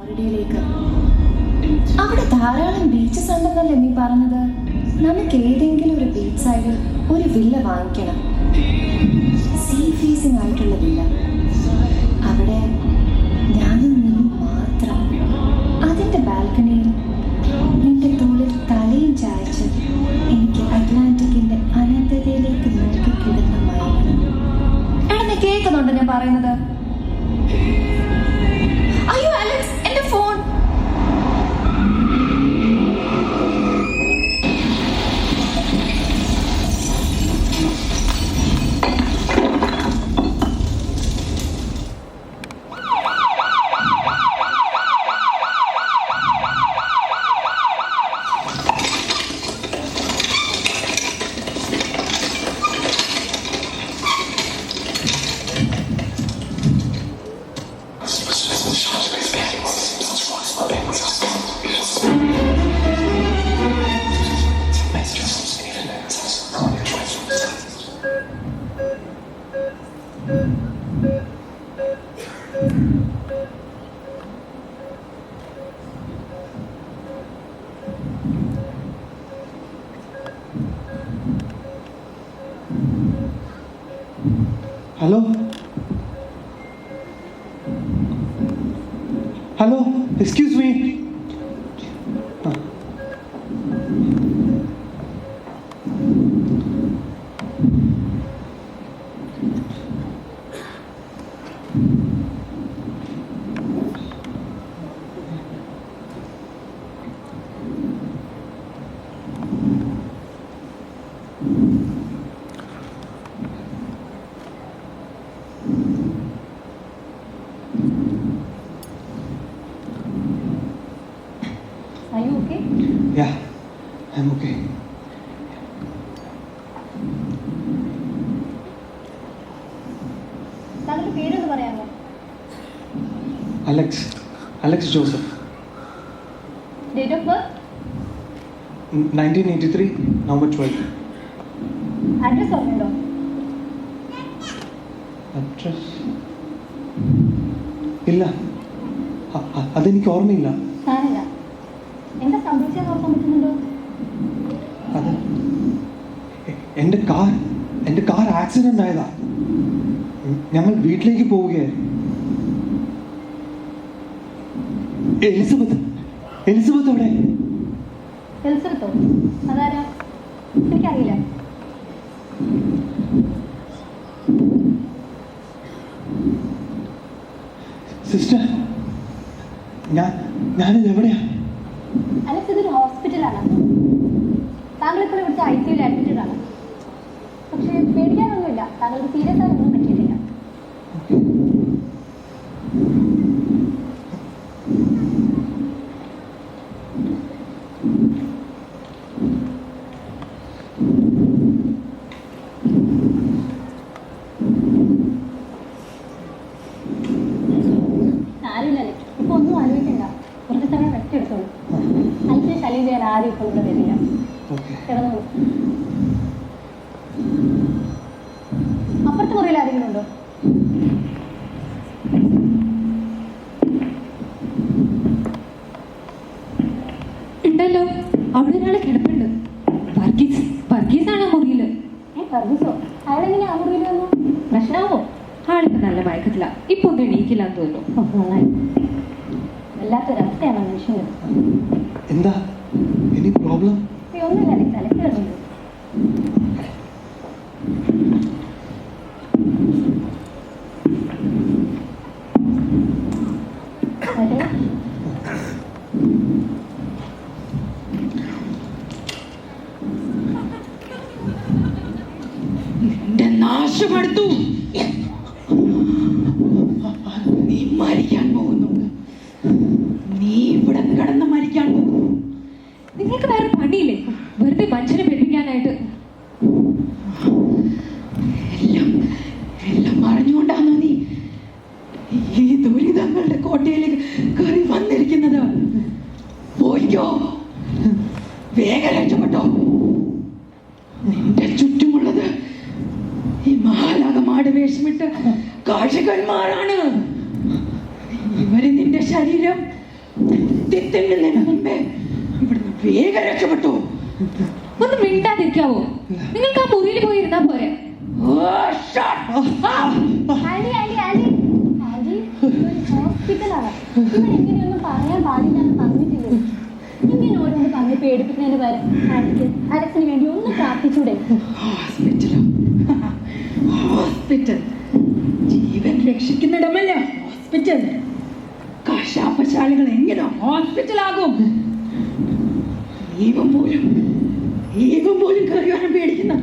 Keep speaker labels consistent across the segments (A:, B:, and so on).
A: ഫ്ലോറിഡയിലേക്ക്. അവിടെ ധാരാളം ബീച്ചസ് ഉണ്ടെന്നല്ലേ നീ പറഞ്ഞത്? നമുക്ക് ഏതെങ്കിലും ഒരു ബീച്ച് സൈഡിൽ ഒരു വില്ല വാങ്ങിക്കണം. സീ ഫേസിംഗ് ആയിട്ടുള്ള വില്ല. അവിടെ ഞാനും നീ മാത്രം. അതിൻ്റെ ബാൽക്കണിയിൽ നിന്റെ തോളിൽ തലയും ചായച്ച് എനിക്ക് അറ്റ്ലാന്റിക്കിന്റെ അനന്തതയിലേക്ക് നോക്കി കിടന്ന മയക്കണം. എടാ, നീ കേൾക്കുന്നുണ്ടോ ഞാൻ പറയുന്നത്? അയ്യോ അലക്സ്, എന്റെ phone.
B: Hello? Hello? Excuse me?
A: Are you okay?
B: Yeah, I'm okay.
A: താങ്കളുടെ പേരൊന്ന് പറയാമോ?
B: Alex Joseph.
A: Date of birth?
B: 1983, November 12th.
A: Address ഓർമ്മയുണ്ടോ?
B: Address? ഇല്ല, അതെനിക്ക് ഓർമ്മയില്ല.
A: സാരമില്ല. എന്താ സംഭവിച്ചതെന്ന് ഓർക്കാൻ പറ്റുന്നുണ്ടോ?
B: അത് എൻ്റെ കാർ ആക്സിഡന്റ് ആയതാ. ഞങ്ങൾ വീട്ടിലേക്ക് പോവുകയായിരുന്നു. എലിസബത്ത് എവിടെ?
A: എലിസബത്തോ? അതാരാ? എനിക്കറിയില്ല.
B: സിസ്റ്റർ, ഞാനിത് എവിടെയാ?
A: അലക്സ്, ഇതൊരു ഹോസ്പിറ്റലാണ്. താങ്കൾ ഇപ്പോൾ ഇവിടുത്തെ ICUയിൽ അഡ്മിറ്റഡ് ആണ്. പക്ഷേ പേടിക്കാനൊന്നുമില്ല. താങ്കൾക്ക് സീരിയസ് ആയിട്ടൊന്നും പറ്റിയിട്ടില്ല. സാരമില്ല അലക്സ്, ഇപ്പൊ ഒന്നും ആലോചിക്കണ്ട. കുറച്ച് സമയം റെസ്റ്റ് എടുത്തോളൂ. അലക്സിനെ ശല്യം ചെയ്യാൻ ആരും ഇപ്പോൾ ഇവിടെ വരില്ല. കിടന്നോളൂ. അപ്പുറത്തെ മുറിയിൽ ആരെങ്കിലും ഉണ്ടോ?
C: ഉണ്ടല്ലോ, അവിടെ ഒരാളെ കിടപ്പുണ്ട്. വർഗീസാണ് മുറിയില്.
A: വർഗീസോ? അയാളെങ്ങനെ ആ മുറിയിൽ വന്നു? പ്രശ്നമാവോ?
C: ആളിപ്പോ നല്ല മയക്കത്തില്ല. ഇപ്പൊ ഒന്നും എണീക്കില്ലാന്ന് തോന്നുന്നു.
A: നന്നായി. വല്ലാത്തൊരവസ്ഥയാണ് മനുഷ്യന്.
B: എന്താ എനി പ്രോബ്ലം?
A: ഒന്നുമില്ല അലക്സ്, അലക്സ് കിടന്നുണ്ട്.
C: എന്റെ നാശമെടുത്തു. നീ മരിക്കാൻ പോകുന്നു. നീ ഇവിടെ കിടന്ന് മരിക്കാൻ പോകുന്നു. നിങ്ങൾക്ക് വേറെ പണിയില്ലേ? വെറുതെ മനുഷ്യനെ പേടിപ്പിക്കാനായിട്ട്. എല്ലാം മറിഞ്ഞുകൊണ്ടാണോ നീ ഈ ദുരിതങ്ങളുടെ കോട്ടയിലേക്ക് കയറി വന്നിരിക്കുന്നത്? പോയിക്കോ, വേഗം രക്ഷപ്പെട്ടോ. നിന്റെ ചുറ്റുമുള്ളത് ഈ മഹാലാകമാട് വേഷമിട്ട് കാഴ്ചകന്മാരാണ്. ഇവര് നിന്റെ ശരീരം
D: തിന്നുന്നതിന് മുമ്പേ ഇവിടുന്ന് വേഗം രക്ഷപ്പെട്ടു.
C: ഒന്ന് മിണ്ടാതിരിക്കാവോ? നിങ്ങൾക്ക് ആ മുറിയിൽ പോയി ഇരുന്നാ പോരെ?
E: ഹോസ്പിറ്റലാണ്. ഇവിടെ ഇങ്ങനെയൊന്നും പറയാൻ പാടില്ലെന്ന് പറഞ്ഞിട്ടില്ലേ? ഇങ്ങനെ ഓരോന്ന് പറഞ്ഞ് പേടിപ്പിക്കുന്നതിന് പകരം അലക്സിന് വേണ്ടി ഒന്ന് പ്രാർത്ഥിച്ചൂടെ?
D: ഹോസ്പിറ്റൽ ജീവൻ രക്ഷിക്കുന്നിടമല്ല ഹോസ്പിറ്റൽ. കശാപ്പശാലകൾ എങ്ങനെ ഹോസ്പിറ്റലാകും? ഈവം പോലും കയറി വരാൻ പേടിക്കുന്ന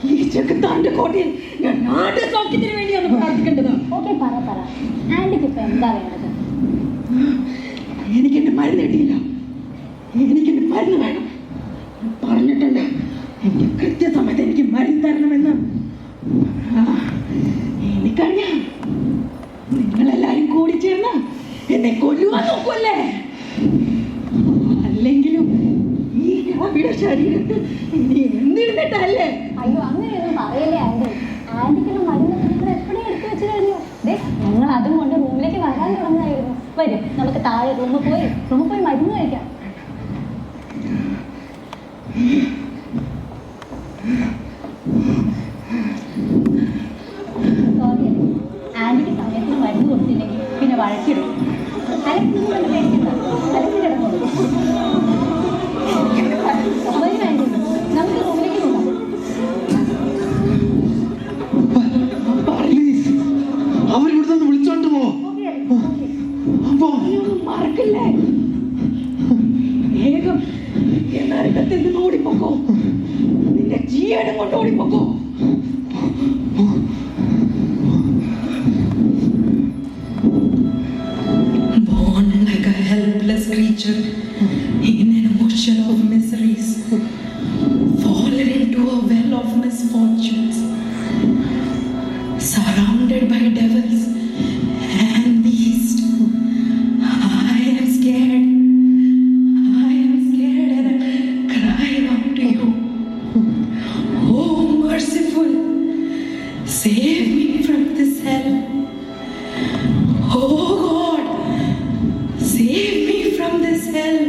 D: ഈ ചെകുത്താന്റെ കോട്ടയിൽ ഞാൻ നാട് സൗഖ്യത്തിന് വേണ്ടിയാണ് പ്രാർത്ഥിക്കേണ്ടത്.
E: ഓക്കെ, പറ. ആന്റിക്ക് ഇപ്പൊ എന്താ വേണ്ടത്?
D: എനിക്കെന്റെ മരുന്ന് കിട്ടിയില്ല. എനിക്കെന്റെ മരുന്ന് വേണം. പറഞ്ഞിട്ടുണ്ട് എനിക്ക് കൃത്യസമയത്ത് എനിക്ക് മരുന്ന് തരണമെന്ന്. എനിക്കറിയാം നിങ്ങളെല്ലാരും കൂടി ചേർന്ന് എന്നെ കൊല്ലുവാൻ നോക്കുമല്ലേ? അല്ലെങ്കിലും ഈ കാവിയുടെ ശരീരത്തിൽ ഇനി എന്തിരുന്നിട്ടല്ലേ?
E: അയ്യോ, അങ്ങനെയൊന്നും പറയല്ലേ ആന്റി. ആന്റിക്കുള്ള മരുന്ന് നിങ്ങൾ എപ്പോഴും എടുത്തു വെച്ച് കഴിഞ്ഞു. ഞങ്ങൾ അതും കൊണ്ട് റൂമിലേക്ക് വരാൻ തുടങ്ങായിരുന്നു. വരും, നമുക്ക് താഴെ റൂമിൽ പോയി മരുന്ന് കഴിക്കാം. സോറി, ആന്റിക്ക് സമയത്തിന് മരുന്ന് കൊടുത്തില്ലെങ്കിൽ പിന്നെ വഴക്കിടും. അലക്സിനെ കൊണ്ട് പേടിക്കണ്ട, അലക്സ് കിടന്നോളൂ. വരും ആന്റി, നമുക്ക് റൂമിലേക്ക് പോകാം.
B: പ്ലീസ്, അവരിവിടുന്ന് വിളിച്ചോണ്ട് പോ.
D: മറക്കില്ലേ? വേഗം നരകത്തിൽ നിന്ന് ഓടിപ്പോക്കോ. നിന്റെ ജീവനും കൊണ്ട് ഓടിപ്പോക്കോ.
F: Born like a helpless creature in an ocean of miseries, fallen into a well of misfortunes, surrounded by devils and beasts. I am scared and I cry out to you. Oh merciful, save me from this hell. Oh God, save me from this hell.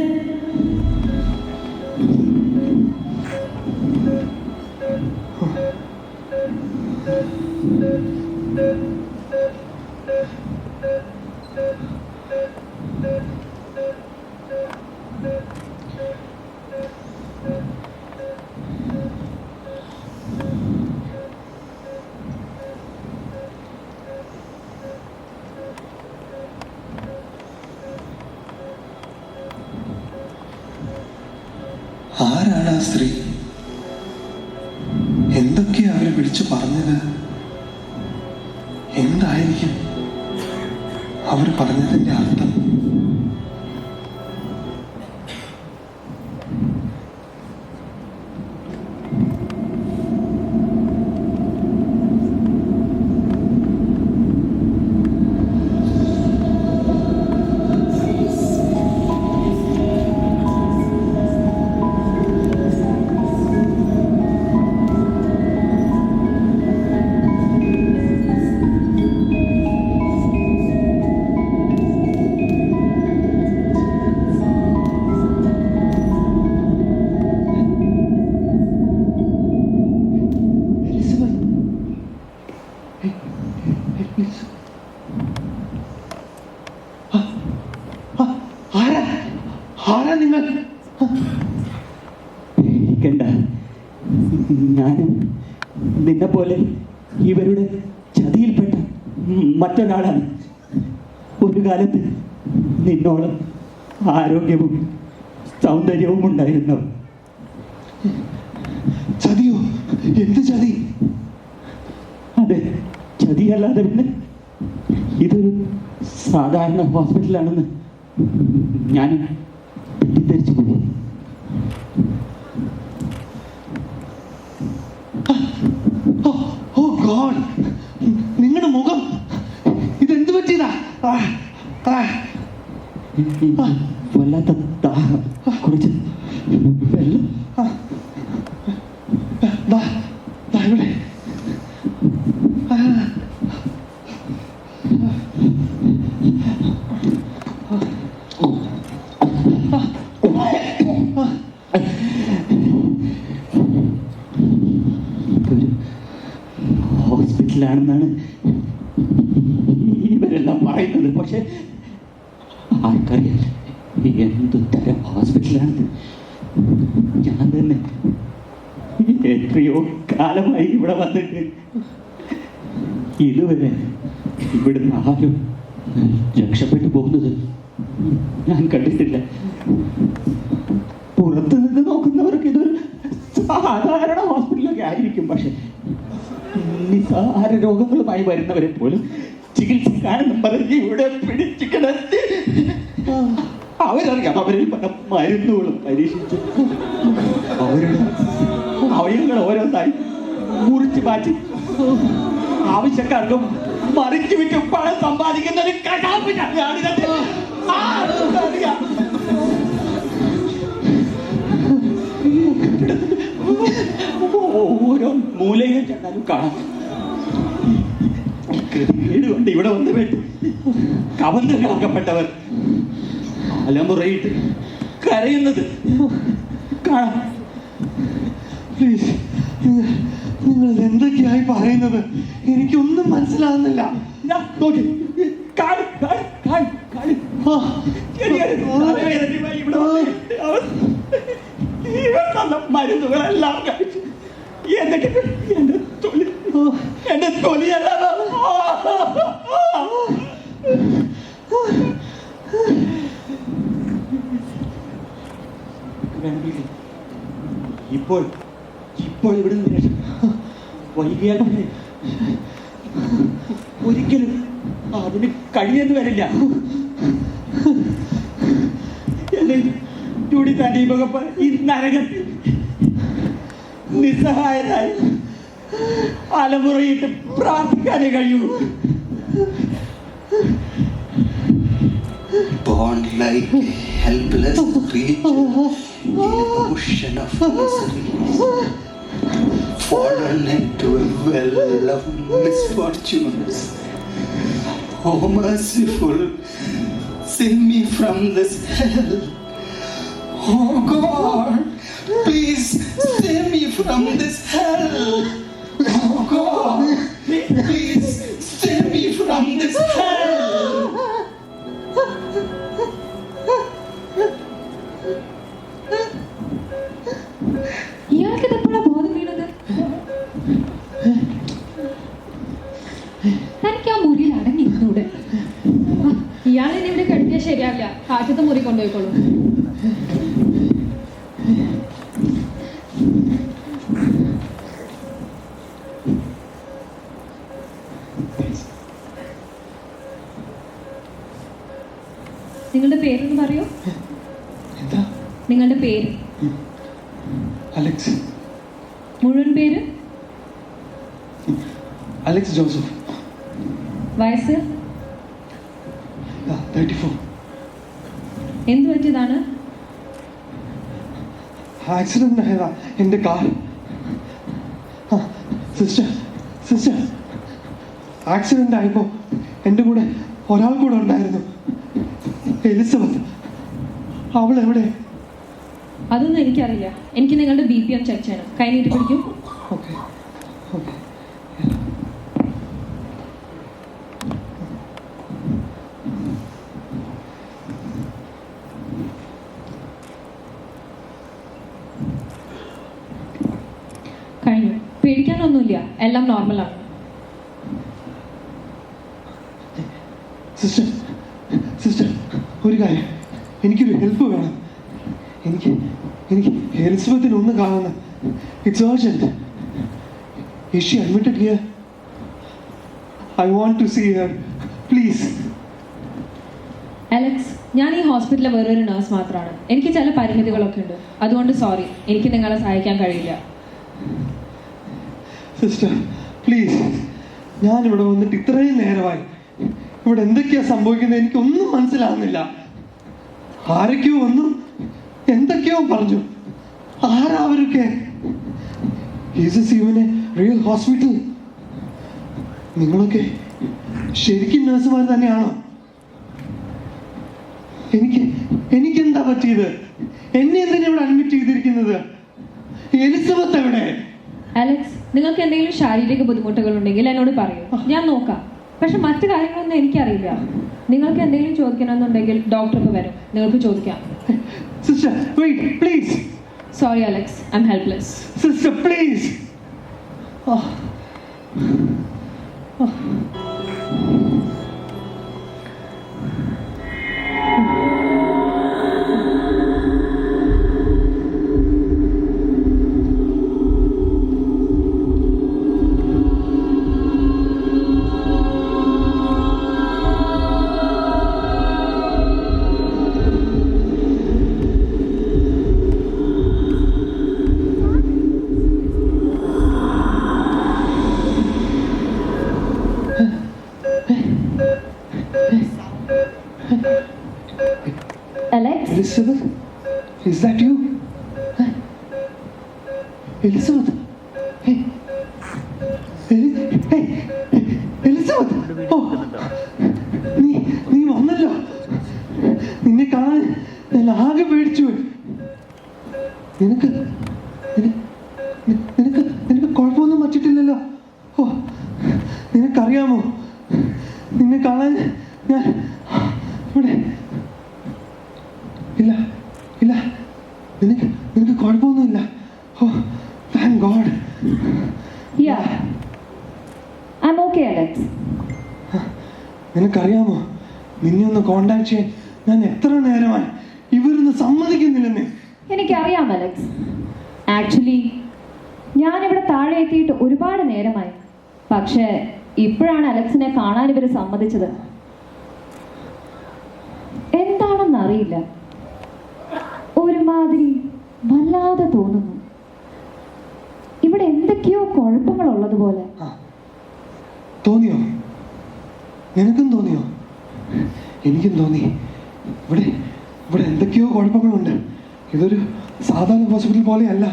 B: ആരാണ് ആ സ്ത്രീ? എന്തൊക്കെയാ അവര് വിളിച്ചു പറഞ്ഞത്? എന്തായിരിക്കും അവർ പറഞ്ഞതിന്റെ അർത്ഥം? ആരാ നിങ്ങൾ?
G: പേടിക്കണ്ട, ഞാനും നിന്നെ പോലെ ഇവരുടെ ചതിയിൽപ്പെട്ട മറ്റൊരാളാണ്. ഒരു കാലത്ത് നിന്നോളം ആരോഗ്യവും സൗന്ദര്യവും ഉണ്ടായിരുന്നു.
B: ചതിയോ? എന്ത് ചതി?
G: അതെ, ചതിയല്ലാതെ പിന്നെ ഇതൊരു സാധാരണ ഹോസ്പിറ്റലാണെന്ന് ഞാൻ തെറ്റിദ്ധരിച്ചു പോയി.
B: ഓ ഗോഡ്, നിങ്ങളുടെ മുഖം ഇതെന്ത് പറ്റിയതാ?
G: വല്ലാത്ത ദാഹം, കുറച്ച് വെള്ളം.
B: ഇവിടെ
G: ഇതൊരു ഹോസ്പിറ്റലാണെന്നാണ് ഇവരെല്ലാം പറയുന്നത്. പക്ഷെ ആർക്കറിയാം എന്തു തരം ഹോസ്പിറ്റലാണെന്ന്. ഞാൻ തന്നെ എത്രയോ കാലമായി ഇവിടെ വന്നിട്ട് ഇതുവരെ ഇവിടുന്ന് ആരും രക്ഷപ്പെട്ടു പോകുന്നത് ഞാൻ കണ്ടിട്ടില്ല. പുറത്തു നിന്ന് നോക്കുന്നവർക്ക് ഇതൊരു സാധാരണ ഹോസ്പിറ്റലൊക്കെ ആയിരിക്കും. പക്ഷെ നിസാര രോഗങ്ങളുമായി വരുന്നവരെ പോലും ചികിത്സിക്കാനെന്നും പറഞ്ഞ് ഇവിടെ പിടിച്ചു കിടത്തി അവരറിയാം. അവരിൽ പല മരുന്നുകളും പരീക്ഷിച്ചു അവരുടെ അവയവങ്ങൾ ഓരോന്നായി മുറിച്ച് മാറ്റി ആവശ്യക്കാർക്കും മറിച്ചു വിറ്റ് പണം സമ്പാദിക്കുന്ന ഒരു കടാപ്പിനാണിത്. ഓരോ മൂലയിൽ ചെന്നാലും കാണാം കൊണ്ട് ഇവിടെ വന്ന് വെട്ടി കവന്തകളാക്കപ്പെട്ടവർ അലമുറയിട്ട് കരയുന്നത് കാണാം.
B: പ്ലീസ്, നിങ്ങൾ എന്തൊക്കെയായി പറയുന്നത്? എനിക്കൊന്നും മനസ്സിലാകുന്നില്ല.
G: ഇതാ നോക്കി കാണു കാണു കാണു കാണു. ഇവിടെ തന്ന മരുന്നുകളെല്ലാം കഴിച്ചു. എന്നിട്ട് എന്റെ തൊലിയെല്ലാം ഇപ്പോൾ ഇപ്പോൾ ഇവിടുന്ന് വൈകിയാൽ ഒരിക്കലും അതിന് കഴിയെന്ന് വരില്ല. എന്നെ ചൂടി തടീപക ഈ നരകത്തിൽ നിസ്സഹായരായി അലമുറയിട്ട് പ്രാർത്ഥിക്കാനേ കഴിയൂ.
H: Born like a helpless creature in an ocean of miseries, fallen into a well of misfortunes. Oh merciful, save me from this hell. Oh God, please save me from this hell. Oh God, please save me from this hell.
C: ഇയാൾക്ക് ഇതെപ്പോഴാ ബോധം വീണത്? തനിക്ക് ആ മുറിയിൽ അടങ്ങിയിരുന്നൂടെ? ഇയാളെ ഇവിടെ കിടത്തിയാൽ ശരിയാവില്ല. കാറ്റത്തെ മുറി കൊണ്ടുപോയിക്കോളൂ. നിങ്ങളുടെ പേരൊന്ന് പറയൂ.
B: എന്താ?
C: നിങ്ങളുടെ പേര്?
B: അലക്സ്.
C: മുഴുവൻ പേര്?
B: Alex Joseph.
C: വയസ്സ്?
B: 34.
C: എന്ത് പറ്റിയതാണ്?
B: ആക്സിഡന്റ് ആയതാ എൻ്റെ കാർ. സിസ്റ്റർ ആക്സിഡന്റ് ആയപ്പോ എൻ്റെ കൂടെ ഒരാൾ കൂടെ ഉണ്ടായിരുന്നു, എലിസബത്ത്. അവൾ എവിടെ?
C: അതൊന്നും എനിക്കറിയില്ല. എനിക്ക് നിങ്ങളുടെ BP ഒന്ന് ചെക്ക് ചെയ്യണം. കൈ നീട്ടി പിടിക്കൂ.
B: Okay okay.
C: കഴിഞ്ഞു. പേടിക്കാനൊന്നുമില്ല, എല്ലാം നോർമലാണ്.
B: സിസ്റ്റർ ഒരു കാര്യം, എനിക്കൊരു ഹെൽപ്പ് വേണം. എനിക്ക് എലിസബത്തിനെ ഒന്ന് കാണുന്ന. It's urgent. Is she admitted here? I want to see her. Please.
C: Alex, ഞാൻ ഈ ഹോസ്പിറ്റലിലെ വേറൊരു നഴ്സ് മാത്രമാണ്. എനിക്ക് ചില പരിമിതികളൊക്കെ ഉണ്ട്. അതുകൊണ്ട് സോറി, എനിക്ക് നിങ്ങളെ സഹായിക്കാൻ കഴിയില്ല.
B: സിസ്റ്റർ പ്ലീസ്, ഞാനിവിടെ വന്നിട്ട് ഇത്രയും നേരമായി. ഇവിടെ എന്തൊക്കെയാ സംഭവിക്കുന്നത് എനിക്കൊന്നും മനസ്സിലാകുന്നില്ല. ആരൊക്കെയോ വന്നു എന്തൊക്കെയോ പറഞ്ഞു. ആരാ അവരൊക്കെ? Jesus even A real hospital. നിങ്ങളൊക്കെ ശരിക്കും നഴ്സുമാർ തന്നെയാണോ? എനിക്കെന്താ പറ്റിയത്? എന്നെ എന്തിനാ ഇവിടെ അഡ്മിറ്റ് ചെയ്തിരിക്കുന്നത്? എലിസബത്ത് എവിടെ?
C: അലക്സ്, നിങ്ങൾക്ക് എന്തെങ്കിലും ശാരീരിക ബുദ്ധിമുട്ടുകൾ ഉണ്ടെങ്കിൽ എന്നോട് പറയൂ, ഞാൻ നോക്കാം. പക്ഷെ മറ്റു കാര്യങ്ങളൊന്നും എനിക്കറിയില്ല. നിങ്ങൾക്ക് എന്തെങ്കിലും ചോദിക്കണമെന്നുണ്ടെങ്കിൽ ഡോക്ടർക്ക് വരും, നിങ്ങൾക്ക് ചോദിക്കാം.
B: Sister, wait please.
C: Sorry Alex, I'm helpless.
B: Sister please.
E: Alex,
B: Elizabeth, is that you? Elizabeth, hey, hey, Elizabeth, oh, നീ വന്നല്ലോ. നിന്നെ കാണാൻ ഞാൻ ആകെ പേടിച്ചു പോയി. നിനക്ക് കുഴപ്പമൊന്നും പറ്റിട്ടില്ലല്ലോ? ഓ, നിനക്കറിയാമോ, നിന്നെ കാണാൻ ഞാൻ ഇവിടെ ഇല്ല. നിനക്ക് കുഴപ്പമൊന്നുമില്ല. Oh, thank God.
E: Yeah, I am okay Alex.
B: നിനക്കറിയാമോ, നിന്നെ ഒന്ന് കോണ്ടാക്ട് ചെയ്യാൻ ഞാൻ എത്ര നേരമായി, ഇവരൊന്നും സമ്മതിക്കുന്നില്ലെന്നേ.
E: എനിക്കറിയാം അലക്സ്. ആക്ച്വലി ഞാനിവിടെ താഴെ എത്തിയിട്ട് ഒരുപാട് നേരമായി. പക്ഷേ ഇപ്പോഴാണ് അലക്സിനെ കാണാൻ ഇവർ സമ്മതിച്ചത്. എന്താണെന്നറിയില്ല, ഒരുമാതിരി വല്ലാതെ തോന്നുന്നു. ഇവിടെ എന്തൊക്കെയോ കുഴപ്പങ്ങളുള്ളതുപോലെ.
B: തോന്നിയോ? നിനക്കും തോന്നിയോ? എനിക്കും തോന്നി. ഇവിടെ എന്തൊക്കെയോ കുഴപ്പങ്ങളുണ്ട്. ഇതൊരു സാധാരണ ഹോസ്പിറ്റൽ പോലെയല്ല.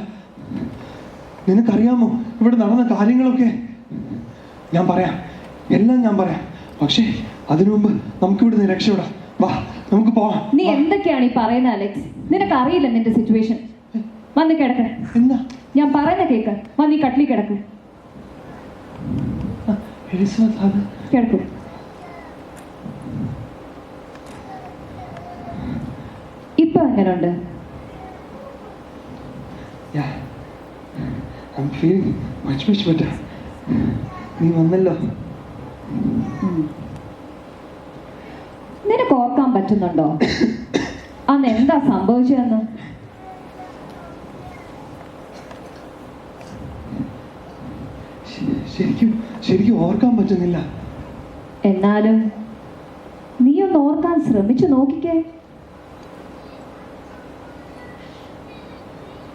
B: നിനക്കറിയാമോ ഇവിടെ നടന്ന കാര്യങ്ങളൊക്കെ? എല്ലാം ഞാൻ പറയാം. പക്ഷേ അതിനു മുമ്പ് നമുക്കിവിടുന്ന് രക്ഷപ്പെടാം. വാ, നമുക്ക് പോവാം.
E: നീ എന്തൊക്കെയാണ് ഈ പറയുന്നത് അലക്സ്? നിനക്കറിയില്ല നിന്റെ സിറ്റുവേഷൻ. വന്ന് കിടക്ക.
B: എന്താ
E: ഞാൻ പറയുന്ന കേക്ക്. വന്ന് ഈ കട്ടിലിൽ കിടക്ക്. കിടക്കൂ. ഇപ്പൊ എങ്ങനെയുണ്ട്?
B: I'm feeling much better. നീ വന്നല്ലോ.
E: നിനക്ക് ഓർക്കാൻ പറ്റുന്നുണ്ടോ അന്ന് എന്താ സംഭവിച്ചതെന്ന്?
B: ശരിക്കും ഓർക്കാൻ പറ്റുന്നില്ല.
E: എന്നാലും നീ ഒന്ന് ഓർക്കാൻ ശ്രമിച്ചു നോക്കിക്കേ.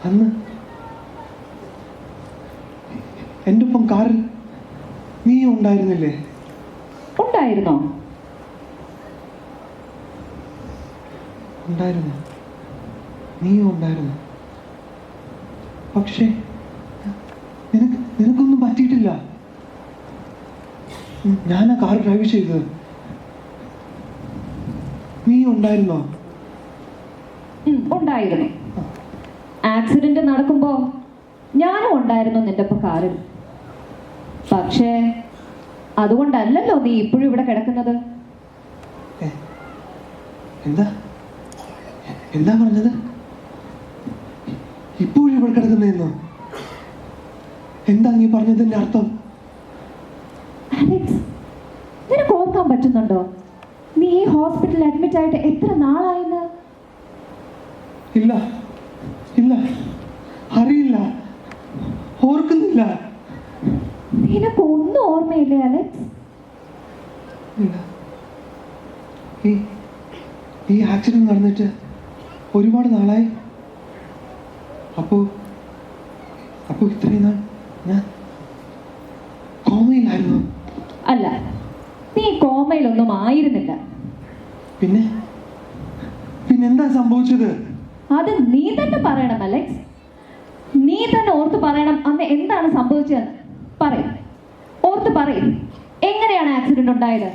B: അന്ന് എൻ്റെ ഒപ്പം കാറിൽ നീ ഉണ്ടായിരുന്നില്ലേ?
E: ഉണ്ടായിരുന്നോ?
B: ഉണ്ടായിരുന്നു, നീ ഉണ്ടായിരുന്നു. പക്ഷേ നിനക്കൊന്നും പറ്റിയിട്ടില്ല. ഞാനാ കാർ ഡ്രൈവ് ചെയ്തത്. നീ ഉണ്ടായിരുന്നോ?
E: ഉണ്ടായിരുന്നു. ആക്സിഡന്റ് നടക്കുമ്പോ ഞാനും ഉണ്ടായിരുന്നു നിന്റെ ഒപ്പം കാറിൽ. പക്ഷേ അതുകൊണ്ടല്ലല്ലോ നീ ഇപ്പോഴും ഇവിടെ കിടക്കുന്നത്.
B: എന്താ പറഞ്ഞത്? ഇപ്പോഴും ഇവിടെ കിടക്കുന്നതെന്നോ? എന്താ നീ പറഞ്ഞതിന്റെ അർത്ഥം?
E: അലക്സ്, നിനക്ക് ഓർക്കാൻ പറ്റുന്നുണ്ടോ നീ ഈ ഹോസ്പിറ്റലിൽ അഡ്മിറ്റ് ആയിട്ട് എത്ര നാളായെന്ന്?
B: ഇല്ല, അറിയില്ല, ഓർക്കുന്നില്ല.
E: നിനക്ക് ഒന്നും ഓർമ്മയില്ലേ അലക്സ്?
B: ഇല്ല. ഈ ആക്സിഡന്റ് നടന്നിട്ട് ഒരുപാട് നാളായി. അപ്പോ ഇത്രയും നാൾ ഞാൻ കോമയിലായിരുന്നു.
E: അല്ല, നീ കോമയിലൊന്നും ആയിരുന്നില്ല.
B: പിന്നെന്താ സംഭവിച്ചത്?
E: അത് നീ തന്നെ പറയണം അലക്സ്. നീ തന്നെ ഓർത്ത് പറയണം അന്ന് എന്താണ് സംഭവിച്ചതെന്ന്. പറയും, ഓർത്ത് പറയും. എങ്ങനെയാണ് ആക്സിഡന്റ് ഉണ്ടായത്?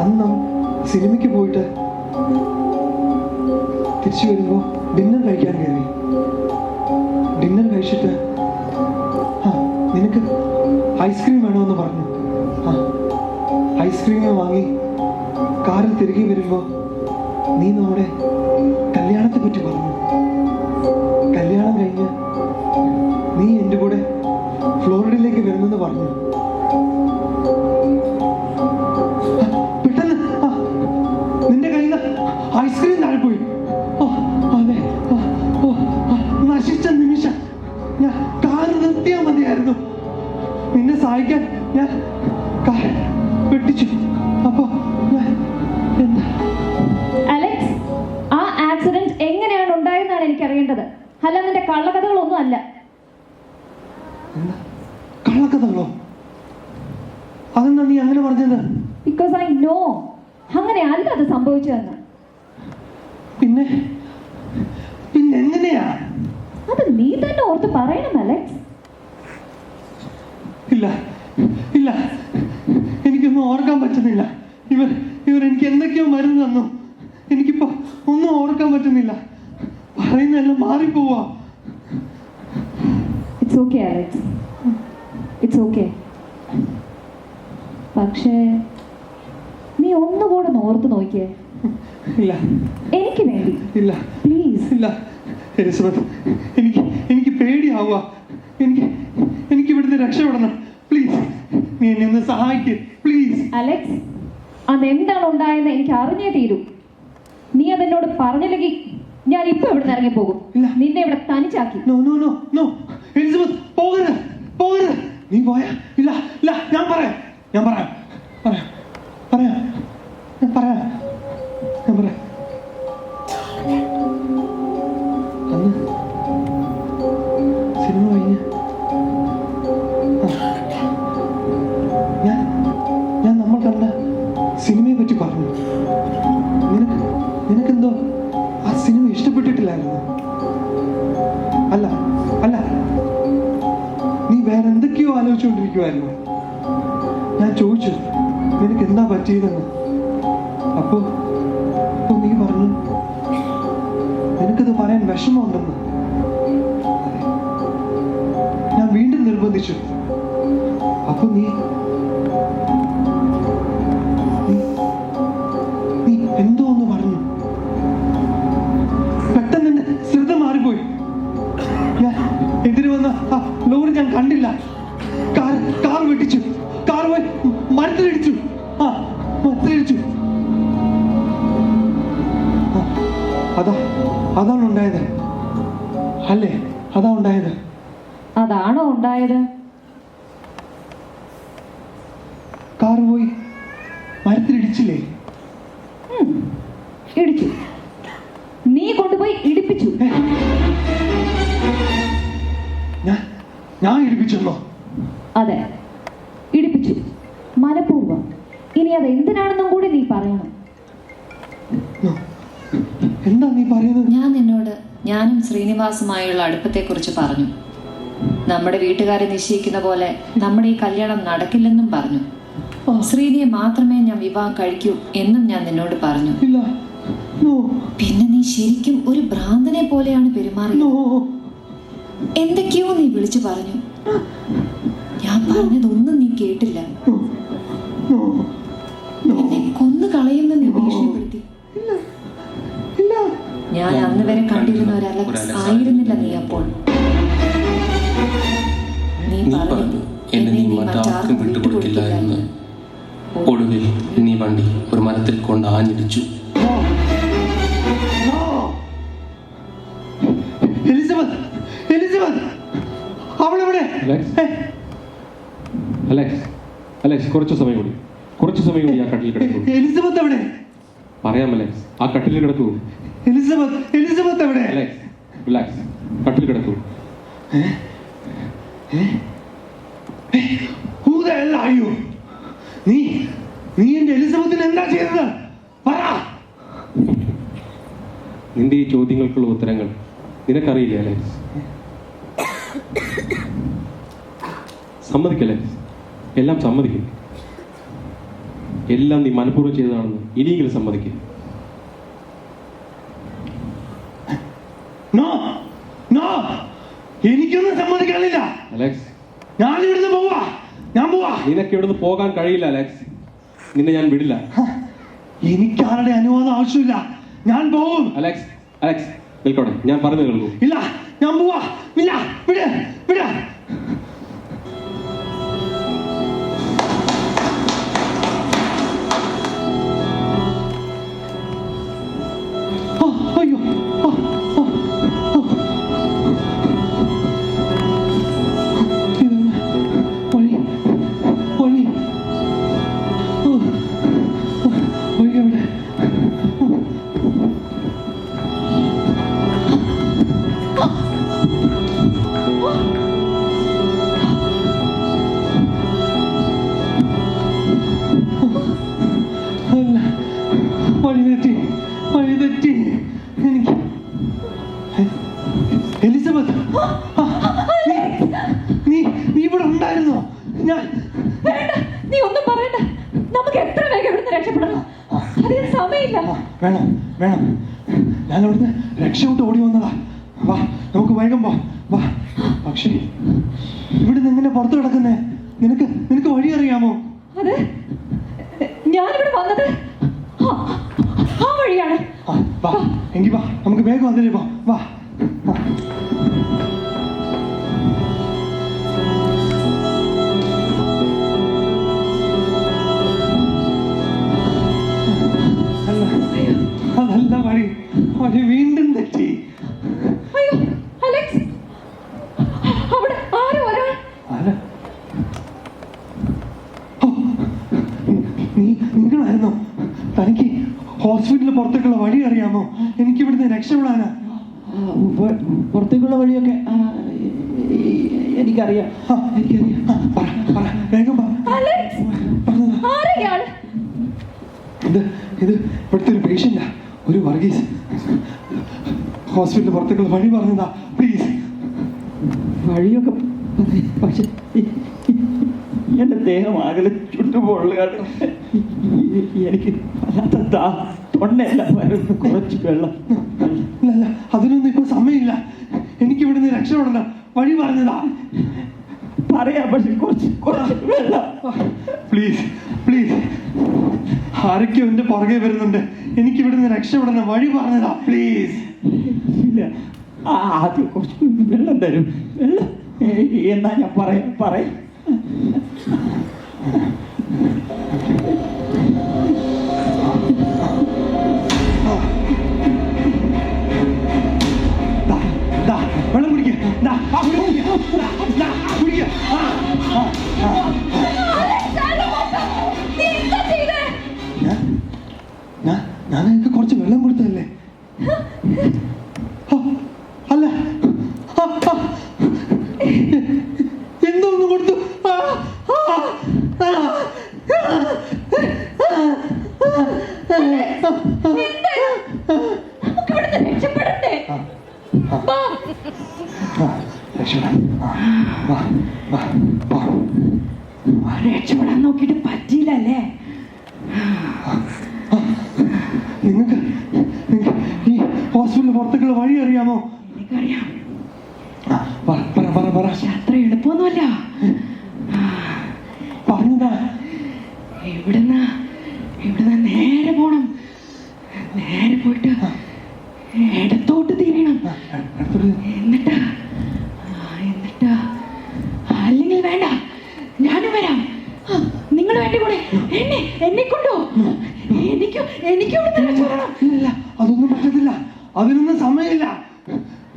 B: അന്ന് സിനിമയ്ക്ക് പോയിട്ട് തിരിച്ചു വരുമ്പോൾ ഡിന്നർ കഴിക്കാൻ കയറി. ഡിന്നർ കഴിച്ചിട്ട് നിനക്ക് ഐസ്ക്രീം വേണമെന്ന് പറഞ്ഞു. ഐസ്ക്രീം വാങ്ങി കാറിൽ തിരികെ വരുമ്പോൾ നീ നമ്മുടെ കല്യാണത്തെ പറ്റി പറഞ്ഞു. കല്യാണം കഴിഞ്ഞ് നീ എൻ്റെ കൂടെ ഫ്ലോറിഡയിലേക്ക് വരുന്നെന്ന് പറഞ്ഞു. പെട്ടെന്ന് നിന്റെ കയ്യിൽ നിന്ന് ഐസ്ക്രീം താഴെ പോയി. അതെ, നശിച്ച നിമിഷം ഞാൻ കാറ് നിർത്തിയാൽ മതിയായിരുന്നു. നിന്നെ സഹായിക്കാൻ ഞാൻ കാർ വെട്ടിച്ചു. അപ്പോ ഞാൻ എന്താ
C: അലക്സ്, ആ ആക്സിഡന്റ് എങ്ങനെയാണ് ഉണ്ടായെന്നാണ് എനിക്ക് അറിയേണ്ടത്, അല്ല നിന്റെ കള്ളക്കഥകളൊന്നും അല്ല.
B: കള്ളക്കഥകളോ? അതെന്താ നീ അങ്ങനെ പറഞ്ഞത്?
C: ബിക്കോസ് ഐ നോ അങ്ങനെ അല്ല അത് സംഭവിച്ചതെന്ന്.
B: പിന്നെ എങ്ങനെയാ?
C: അത് നീ തന്നെ ഓർത്ത് പറയണം അലക്സ്.
B: ഇല്ല ഇല്ല, എനിക്കൊന്നും ഓർക്കാൻ പറ്റുന്നില്ല. ഇവർ എനിക്ക് എന്തൊക്കെയോ മരുന്ന് തന്നു. എനിക്കിപ്പോ ഒന്നും ഓർക്കാൻ പറ്റുന്നില്ല. പറയുന്നതെല്ലാം മാറിപ്പോവാ.
C: It's okay Alex, it's okay. പക്ഷേ നീ ഒന്നുകൂടെ ഓർത്ത് നോക്കിയേ.
B: ഇല്ല,
C: എനിക്ക് വേണ്ടി
B: ഇല്ല,
C: പ്ലീസ്.
B: ഇല്ല എലിസബത്ത്, എനിക്ക് പേടിയാവുക. എനിക്ക് ഇവിടുന്ന് രക്ഷപ്പെടണം. പ്ലീസ്, നീ എന്നെ ഒന്ന് സഹായിക്ക് പ്ലീസ്.
C: അലക്സ്, അന്ന് എന്താണ് ഉണ്ടായെന്ന് എനിക്ക് അറിഞ്ഞേ തീരൂ. നീ അതെന്നോട് പറഞ്ഞില്ലെങ്കിൽ ഞാൻ ഇപ്പൊ ഇവിടുന്ന് ഇറങ്ങിപ്പോകും.
B: ഇല്ല.
C: നിന്നെ ഇവിടെ തനിച്ചാക്കി.
B: No no no no Elizabeth, പോകരുത് പോകരുത്. നീ പോയാ ഇല്ല ഇല്ല, ഞാൻ പറയാം ഞാൻ പറയാം പറയാം പറയാം ഞാൻ പറയാം ഞാൻ പറയാം. അന്ന് സിനിമ കഴിഞ്ഞ് ഞാൻ നമ്മൾ കണ്ട സിനിമയെ പറ്റി പറഞ്ഞു. നിനക്കെന്തോ ആ സിനിമ ഇഷ്ടപ്പെട്ടിട്ടില്ലായിരുന്നു. അല്ല അല്ല, നീ വേറെ എന്തൊക്കെയോ ആലോചിച്ചുകൊണ്ടിരിക്കുവായിരുന്നു. ഞാൻ ചോദിച്ചു നിനക്ക് എന്താ പറ്റിയതെന്ന്. അപ്പോ നീ പറഞ്ഞു നിനക്കത് പറയാൻ വിഷമമുണ്ടെന്ന്. അതെ, ഞാൻ വീണ്ടും നിർബന്ധിച്ചു. അപ്പൊ നീ എന്തോ ഒന്ന് പറഞ്ഞു. പെട്ടെന്ന് എന്റെ ശ്രദ്ധ മാറിപ്പോയി. ഞാൻ എതിര് വന്ന ആ ലോറി ഞാൻ കണ്ടില്ല. കാർ വെട്ടിച്ചു. കാർ പോയി മരത്തിലിടിച്ചു. മരത്തിലിടിച്ചു. അതാണ് ഉണ്ടായത് അല്ലേ? അതാ ഉണ്ടായത്.
C: അതാണോ ഉണ്ടായത്?
B: കാർ പോയി മരത്തിലിടിച്ചില്ലേ?
C: ഇടിച്ചു. നീ കൊണ്ടുപോയി ഇടിപ്പിച്ചു.
B: ഞാൻ ഇടിപ്പിച്ചെന്നോ?
C: അതെ, ഇടിപ്പിച്ചു, മനഃപൂർവ്വം. ഇനി അത് എന്തിനാണെന്നും കൂടി നീ പറയണം.
B: എന്താ നീ പറയുന്നത്?
A: ഞാൻ നിന്നോട് ഞാനും ശ്രീനിവാസുമായുള്ള അടുപ്പത്തെക്കുറിച്ച് പറഞ്ഞു. നമ്മുടെ വീട്ടുകാരെ നിശ്ചയിക്കുന്ന പോലെ നമ്മുടെ ഈ കല്യാണം നടക്കില്ലെന്നും പറഞ്ഞു. ശ്രീനിയെ മാത്രമേ ഞാൻ വിവാഹം കഴിക്കൂ എന്നും ഞാൻ നിന്നോട് പറഞ്ഞു. പിന്നെ നീ ശരിക്കും ഒരു ഭ്രാന്തനെ പോലെയാണ് പെരുമാറിയത്. എന്തൊക്കെയോ നീ വിളിച്ചു പറഞ്ഞു. ഞാൻ പറഞ്ഞതൊന്നും നീ കേട്ടില്ല. എന്നെ കൊന്നു കളയുമെന്ന് നീ ഭീഷണിപ്പെടുത്തി. ഞാൻ അന്ന് വരെ കണ്ടിരുന്ന ഒരു അലക്സ് ആയിരുന്നില്ല നീ അപ്പോൾ. നീ പറഞ്ഞു
I: എന്നെ നീ മറ്റാർക്കും വിട്ടുകൊടുക്കില്ല എന്ന്. ഒടുവിൽ നീ വണ്ടി ഒരു മരത്തിൽ കൊണ്ട് ആഞ്ഞിടിച്ചു.
J: അലക്സ്, കുറച്ച് സമയം കൂടി ആ കട്ടിൽ കിടക്കൂ.
B: എലിസബത്ത് എവിടെ?
J: പറയാം അലക്സ്, ആ കട്ടിൽ കിടക്കൂ.
B: എലിസബത്ത് എവിടെ?
J: അലക്സ്, റിലാക്സ്, കട്ടിൽ കിടക്കൂ.
B: Who the hell are you? നീ എന്റെ എലിസബത്തിന് എന്താ ചെയ്തത്? പറ.
J: നിന്റെ ഈ ചോദ്യങ്ങൾക്കുള്ള ഉത്തരങ്ങൾ നിനക്കറിയില്ല അലക്സ്. സമ്മതിക്കല്ലേ? എല്ലാം സമ്മതിക്കും. എല്ലാം നീ മനഃപൂർവ്വം ചെയ്തതാണെന്ന് ഇനിയെങ്കിലും സമ്മതിക്കും.
B: നോ നോ, എനിക്കൊന്നും സമ്മതിക്കാനില്ല.
J: അലക്സ്,
B: ഞാൻ ഇവിടുന്ന് പോവാ. ഞാൻ പോവാ.
J: നിനക്ക് ഇവിടുന്ന് പോകാൻ കഴിയില്ല അലക്സ്. നിന്നെ ഞാൻ വിടില്ല.
B: എനിക്ക് ആരുടെ അനുവാദം ആവശ്യമില്ല. ഞാൻ പോവും.
J: അലക്സ്, അലക്സ് നിൽക്കോട്ടെ, ഞാൻ പറഞ്ഞു കേൾക്കൂ.
B: ഇല്ല, ഞാൻ പോവാ. ഇല്ല, വിട് വിട്. അയ്യോ, വഴി വഴി വഴി എവിടെ? അല്ല, വഴി തെറ്റി, വഴി തെറ്റി. എനിക്ക് എലിസബത്ത്, നീ നീ ഇവിടെ ഉണ്ടായിരുന്നോ? ഞാൻ
C: വേണ്ട, നീ ഒന്നും പറയണ്ട. നമുക്ക് എത്ര വേഗം ഇവിടുന്ന് രക്ഷപ്പെടണം. അതിന് സമയമില്ല.
B: വേണം വേണം, ഞാൻ അവിടുന്ന് രക്ഷപ്പെട്ട് ഓടി വന്നതാ. വാ, നമുക്ക് വേഗം വാ വാ. പക്ഷേ ഇവിടുന്ന് എങ്ങനെ പുറത്തു കിടക്കുന്നേ? നിനക്ക് നിനക്ക് വഴി അറിയാമോ?
C: അത് ഞാനിവിടെ വന്നത് ആ വഴിയാണ്.
B: വാ, എങ്കിൽ വാ, നമുക്ക് വേഗം അതിലേ വാ വാ. അതല്ല വഴി, വഴി വീണ്ടും തെറ്റി.
C: അയ്യോ അലക്സ്, അവിടെ ആരോ ഒരാൾ.
B: ആരാ? ഓ, നിങ്ങളായിരുന്നോ? തനിക്ക് ഹോസ്പിറ്റലിന് പുറത്തേക്കുള്ള വഴി അറിയാമോ? എനിക്ക് ഇവിടുന്ന് രക്ഷപ്പെടാനാ.
G: പുറത്തേക്കുള്ള വഴിയൊക്കെ എനിക്കറിയാം. എനിക്കറിയാം.
B: പറ പറ, വേഗം പറ.
C: അലക്സ്, ആരെയാണ്?
B: ഇത് ഇത് ഇവിടുത്തെ ഒരു പേഷ്യന്റാ, ഒരു വർഗീസ്. ഹോസ്പിറ്റലിന് പുറത്തേക്കുള്ള വഴി പറഞ്ഞതാ. പ്ലീസ്.
G: വഴിയൊക്കെ പക്ഷെ എൻ്റെ ദേഹം ആകെ ചുട്ടുപൊള്ളുകയാണ്. എനിക്ക് വല്ലാത്ത തൊണ്ടയല്ല വരുന്നു. കുറച്ച് വെള്ളം.
B: അല്ല, അതിനൊന്നും ഇപ്പൊ സമയമില്ല. എനിക്ക് ഇവിടുന്ന് രക്ഷപ്പെടണം. വഴി പറഞ്ഞതാ.
G: പറയാം, പക്ഷെ കുറച്ച് വെള്ളം.
B: Please please. ആരൊക്കെയോ എന്റെ പുറകെ വരുന്നുണ്ട്. എനിക്ക് ഇവിടുന്ന് രക്ഷപ്പെടണം. വഴി പറഞ്ഞതാ. പ്ലീസ്.
G: ഇല്ല, ആദ്യം കുറച്ച് വെള്ളം തരും. വെള്ളം എന്നാ ഞാൻ പറയാം.
B: വെള്ളം കുടിക്കുക. ഞാൻ നിനക്ക് കുറച്ച് വെള്ളം കൊടുത്തല്ലേ? അല്ല, എന്തോന്ന് കൊടുത്തു?
C: രക്ഷപ്പെടണ്ടേ?
D: രക്ഷപ്പെടാൻ നോക്കിയിട്ട് പറ്റിയില്ലല്ലേ?
B: നിങ്ങൾക്ക് ഈ ഹോസ്പിറ്റലിൽ പുറത്തേക്കുള്ള വഴി അറിയാമോ?
D: എനിക്കറിയാം.
B: പറ.
D: അത്ര എളുപ്പമൊന്നുമല്ല.
B: പറഞ്ഞതാ.
D: ഇവിടുന്ന് നേരെ പോണം. നേരെ പോയിട്ട് ഇടത്തോട്ട് തിരിയണം. എന്നിട്ട് അല്ലെങ്കിൽ വേണ്ട, ഞാനും വരാം. നിങ്ങൾ വേണ്ടി കൂടെ എന്നെ കൊണ്ടോ? എനിക്ക് ഇവിടുന്ന് രക്ഷപ്പെടണം.
B: ഇല്ല, അതൊന്നും പറ്റത്തില്ല. അതിനൊന്നും സമയമില്ല.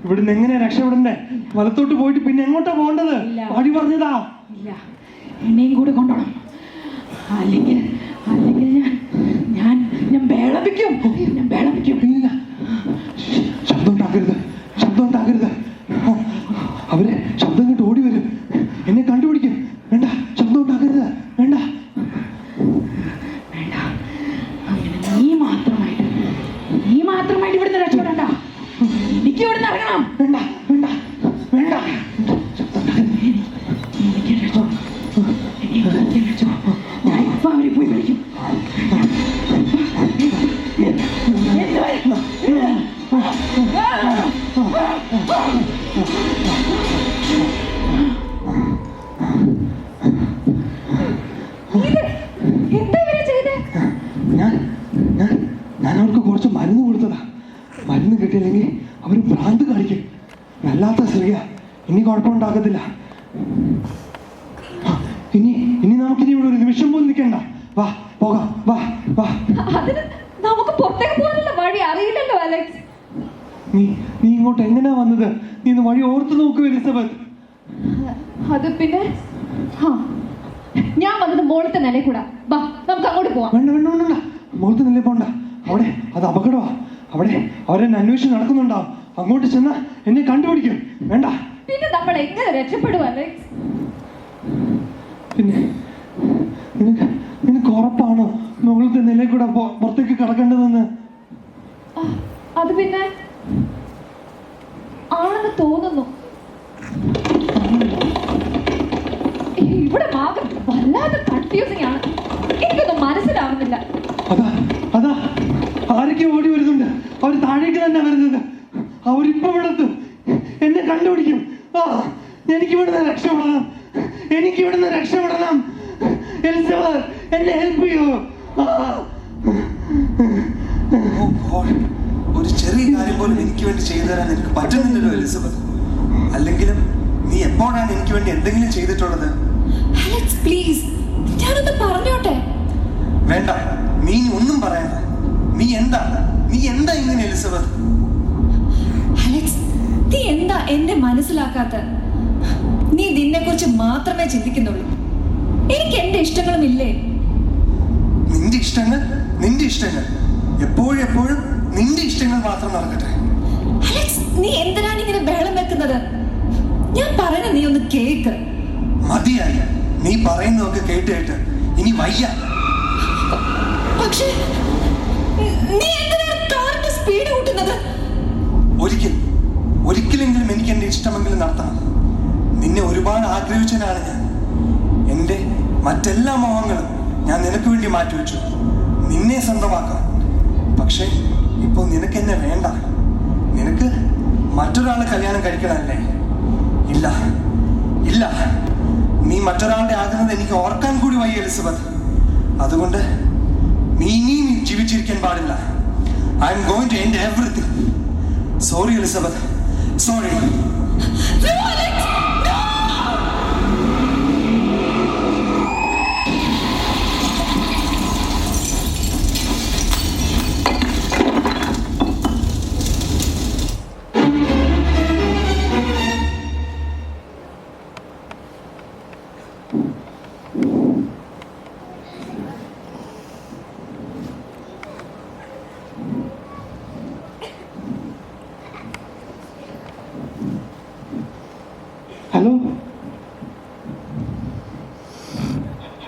B: ഇവിടുന്ന് എങ്ങനെ രക്ഷപ്പെടണ്ടേ? വലത്തോട്ട് പോയിട്ട് പിന്നെ എങ്ങോട്ടാ പോകേണ്ടത്? വഴി പറഞ്ഞതാ.
D: ഇല്ല, എന്നെയും കൂടെ കൊണ്ടോണം. അല്ലെങ്കിൽ ഞാൻ ബേളപ്പിക്കും.
B: ഇല്ല, ശബ്ദം ഉണ്ടാക്കരുത്. അവര് ശബ്ദം കേട്ട് ഓടി വരും. എന്നെ കണ്ടുപിടിക്കും. വേണ്ട, ശബ്ദം ഉണ്ടാക്കരുത്. വേണ്ട.
D: അങ്ങനെ നീ മാത്രമായിട്ട് ഇവിടുന്ന് രക്ഷപ്പെടണ്ട. എനിക്ക് ഇവിടുന്ന് ഇറങ്ങണം.
B: വേണ്ട.
D: എനിക്ക് രക്ഷപ്പെടണം. ഞാൻ ഇപ്പൊ അവരെ പോയി വിളിക്കും.
C: എന്താ ഇവര് ചെയ്തേ?
B: ഞാൻ അവർക്ക് കുറച്ച് മരുന്ന് കൊടുത്തതാ. മരുന്ന് കിട്ടിയില്ലെങ്കിൽ അവർ ഭ്രാന്ത് കാണിക്കും. വല്ലാത്ത സ്ത്രീയ. ഇനി കുഴപ്പമുണ്ടാക്കത്തില്ല. ഇനി നമുക്കിനി ഇവിടെ ഒരു നിമിഷം പോലും നിൽക്കണ്ട. വാ പോകാം. വാ വാ.
C: അതിന് നമുക്ക് പുറത്തേക്ക് പോകാനുള്ള വഴി അറിയില്ലല്ലോ അലക്സ്.
B: നീ ഇങ്ങോട്ട് എങ്ങനെയാ വന്നത്? നീ ഒന്ന് വഴി ഓർത്ത് നോക്കൂ എലിസബത്ത്.
C: അത് പിന്നെ ഞാൻ വന്നത് മോളത്തെ നിലയിൽ കൂടാ. വാ നമുക്ക് അങ്ങോട്ട് പോവാം.
B: വേണ്ട മുഖത്ത് നില പോണ്ട. അവിടെ അത് അപകടമാ. അവിടെ അവരെന്നെ അന്വേഷിച്ച് നടക്കുന്നുണ്ടാവും. അങ്ങോട്ട് ചെന്നാ എന്നെ കണ്ടുപിടിക്കും. വേണ്ട.
C: പിന്നെ നമ്മൾ എങ്ങനെ രക്ഷപ്പെടും അലക്സ്?
B: പിന്നെ നിനക്ക് ഉറപ്പാണോ മുകളിലത്തെ നിലയിൽ കൂടെ പുറത്തേക്ക് കടക്കേണ്ടതെന്ന്?
C: അത് പിന്നെ ആണെന്ന് തോന്നുന്നു. ഇവിടെ മാകം വല്ലാതെ കൺഫ്യൂസിംഗ് ആണ്. എനിക്കൊന്നും മനസ്സിലാവുന്നില്ല.
B: അതാ ആരൊക്കെ ഓടി വരുന്നുണ്ട്. അവർ താഴേക്ക് തന്നെ വരുന്നത്. അവരിപ്പോ ഇവിടെത്തും. എന്നെ കണ്ടുപിടിക്കും. എനിക്കിവിടുന്ന് രക്ഷപ്പെടണം. എലിസബത്ത് എന്നെ ഹെൽപ്പ് ചെയ്യൂ.
H: ഒരു ചെറിയ കാര്യം പോലും എനിക്ക് വേണ്ടി ചെയ്തു തരാൻ എനിക്ക് പറ്റുന്നില്ലല്ലോ എലിസബത്ത്. അല്ലെങ്കിലും നീ എപ്പോഴാണ് എനിക്ക് വേണ്ടി എന്തെങ്കിലും ചെയ്തിട്ടുള്ളത്?
A: അലക്സ് പ്ലീസ്, ഞാനൊന്ന് പറഞ്ഞോട്ടെ.
H: വേണ്ട, നീ ഒന്നും പറയണ്ട. നീ എന്താ ഇങ്ങനെ എലിസബത്ത്?
A: അലക്സ്, നീ എന്താ എന്നെ മനസ്സിലാക്കാത്ത? നീ നിന്നെ കുറിച്ച് മാത്രമേ ചിന്തിക്കുന്നുള്ളൂ. എനിക്ക് എന്റെ ഇഷ്ടങ്ങളും ഇല്ലേ?
H: നിന്റെ ഇഷ്ടങ്ങൾ എപ്പോഴും നിന്റെ ഇഷ്ടങ്ങൾ മാത്രം നടക്കട്ടെ.
A: അലക്സ്, നീ എന്തിനാണ് ഇങ്ങനെ ബഹളം വെക്കുന്നത്? ഞാൻ പറയുന്നത് നീ ഒന്ന് കേക്ക്.
H: മതിയായി. നീ പറയുന്നതൊക്കെ കേട്ട് ഇനി വയ്യ.
A: പക്ഷേ നീ എന്തിനാണ് കാറിന്റെ സ്പീഡ് കൂട്ടുന്നത്?
H: ഒരിക്കലെങ്കിലും എനിക്ക് എന്റെ ഇഷ്ടമെങ്കിലും നടത്തണം. നിന്നെ ഒരുപാട് ആഗ്രഹിച്ചനാണ് ഞാൻ. എന്റെ മറ്റെല്ലാ മോഹങ്ങളും ഞാൻ നിനക്ക് വേണ്ടി മാറ്റിവെച്ചു, നിന്നെ സ്വന്തമാക്കാം. പക്ഷെ ഇപ്പൊ നിനക്ക് എന്നെ വേണ്ട. നിനക്ക് മറ്റൊരാളെ കല്യാണം കഴിക്കണമല്ലേ? ഇല്ല, നീ മറ്റൊരാളുടെ ആകുന്നത് എനിക്ക് ഓർക്കാൻ കൂടി വയ്യ എലിസബത്ത്. അതുകൊണ്ട് നീ ഇനിയും ജീവിച്ചിരിക്കാൻ പാടില്ല. I'm going to end everything. Sorry Elizabeth, sorry.